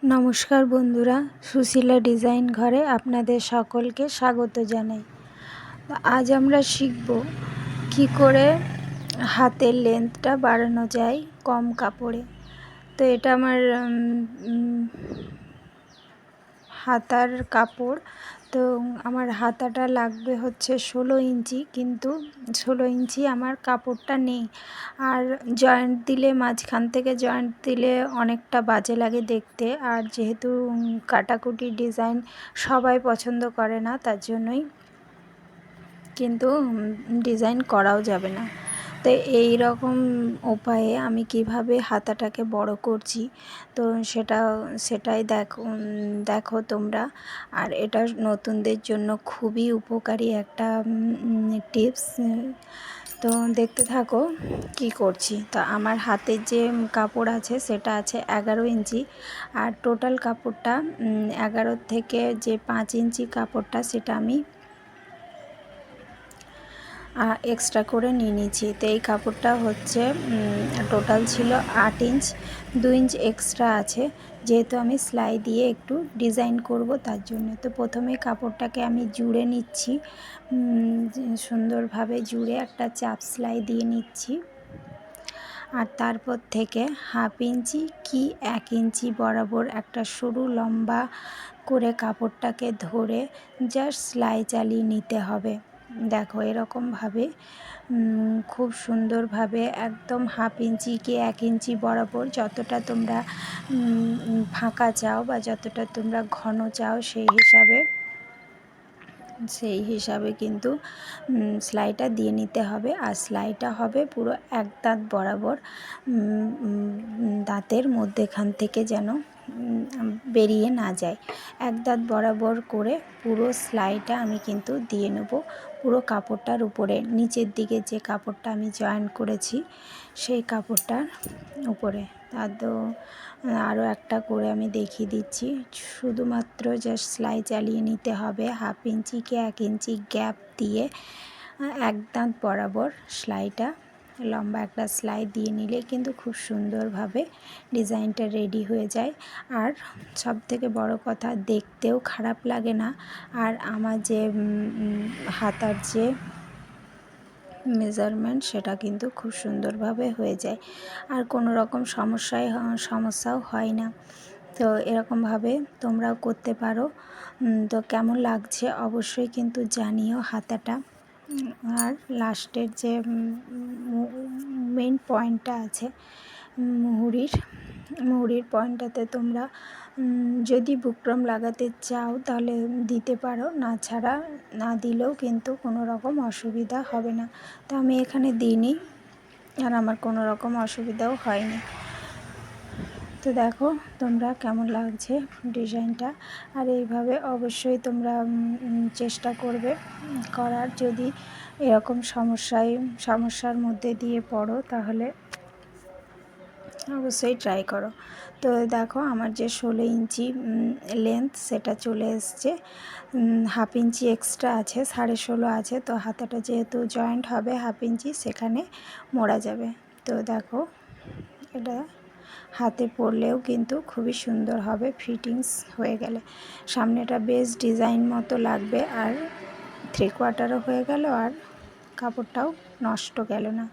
নমস্কার বন্ধুরা, সুশীলা ডিজাইন ঘরে আপনাদের সকলকে স্বাগত জানাই। আজ আমরা শিখব কি করে হাতের লেন্থটা বাড়ানো যায় কম কাপড়ে। তো এটা আমার হাতার কাপড়। তো আমার হাতাটা লাগবে হচ্ছে 16 ইঞ্চি, কিন্তু 16 ইঞ্চি আমার কাপড়টা নেই। আর জয়েন্ট দিলে, মাঝখান থেকে জয়েন্ট দিলে অনেকটা বাজে লাগে দেখতে। আর যেহেতু কাটাকুটি ডিজাইন সবাই পছন্দ করে না, তার জন্যই কিন্তু ডিজাইন করাও যাবে না। তো এই রকম উপায়ে আমি কিভাবে হাতাটাকে বড় করছি, তো সেটাই দেখো তোমরা। আর এটা নতুনদের জন্য খুবই উপকারী একটা টিপস। তো দেখতে থাকো কি করছি। তো আমার হাতের যে কাপড় আছে সেটা আছে 11 ইঞ্চি। আর টোটাল কাপড়টা 11 থেকে যে 5 ইঞ্চি কাপড়টা সেটা আমি এক্সট্রা করে নিয়ে নিয়েছি। তো এই কাপড়টা হচ্ছে টোটাল ছিল 8 ইঞ্চ, 2 ইঞ্চ এক্সট্রা আছে, যেহেতু আমি সেলাই দিয়ে একটু ডিজাইন করব তার জন্য। তো প্রথমে কাপড়টাকে আমি জুড়ে নিচ্ছি, সুন্দরভাবে জুড়ে একটা চাপ সেলাই দিয়ে নিচ্ছি। আর তারপর থেকে 1/2 ইঞ্চি কি 1 ইঞ্চি বরাবর একটা সরু লম্বা করে কাপড়টাকে ধরে জাস্ট সেলাই চালিয়ে নিতে হবে। দেখো এরকমভাবে খুব সুন্দরভাবে একদম 1/2 ইঞ্চি কি 1 ইঞ্চি বরাবর যতটা তোমরা ফাঁকা চাও বা যতটা তোমরা ঘন চাও সেই হিসাবে কিন্তু সেলাইটা দিয়ে নিতে হবে। আর সেলাইটা হবে পুরো এক দাঁত বরাবর, দাঁতের মধ্যেখান থেকে যেন বেরিয়ে না যায়। এক দাঁত বরাবর করে পুরো সেলাইটা আমি কিন্তু দিয়ে নেব পুরো কাপড়টার উপরে। নিচের দিকে যে কাপড়টা আমি জয়েন করেছি সেই কাপড়টার উপরে। তো আরও একটা করে আমি দেখিয়ে দিচ্ছি। শুধুমাত্র জাস্ট সেলাই চালিয়ে নিতে হবে। 1/2 ইঞ্চি কি 1 ইঞ্চি গ্যাপ দিয়ে এক দাঁত বরাবর সেলাইটা, লম্বা একটা সেলাই দিয়ে নিলে কিন্তু খুব সুন্দরভাবে ডিজাইনটা রেডি হয়ে যায়। আর সবথেকে বড় কথা, দেখতেও খারাপ লাগে না। আর আমার যে হাতার যে মেজারমেন্ট সেটা কিন্তু খুব সুন্দরভাবে হয়ে যায়, আর কোনো রকম সমস্যাও হয় না। তো এরকমভাবে তোমরাও করতে পারো। তো কেমন লাগছে অবশ্যই কিন্তু জানিও হাতাটা। আর লাস্টের যে মেন পয়েন্টটা আছে মুহুরির পয়েন্টটাতে তোমরা যদি বুকরম লাগাতে চাও তাহলে দিতে পারো, না দিলেও কিন্তু কোনো রকম অসুবিধা হবে না। তো আমি এখানে দিইনি, আর আমার কোনো রকম অসুবিধাও হয়নি। তো দেখো তোমরা কেমন লাগছে ডিজাইনটা। আর এইভাবে অবশ্যই তোমরা চেষ্টা করবে করার। যদি এরকম সমস্যার মধ্যে দিয়ে পড়ো তাহলে অবশ্যই ট্রাই করো। তো দেখো আমার যে 16 ইঞ্চি লেন্থ সেটা চলে এসছে। 1/2 ইঞ্চি এক্সট্রা আছে, 16.5 আছে। তো হাতাটা যেহেতু জয়েন্ট হবে 1/2 ইঞ্চি, সেখানে মোড়া যাবে। তো দেখো এটা হাতে পরলেও কিন্তু খুবই সুন্দর হবে ফিটিংস হয়ে গেলে। সামনেটা বেশ ডিজাইন মতো লাগবে, আর 3/4 হয়ে গেল, আর কাপড়টাও নষ্ট গেল না।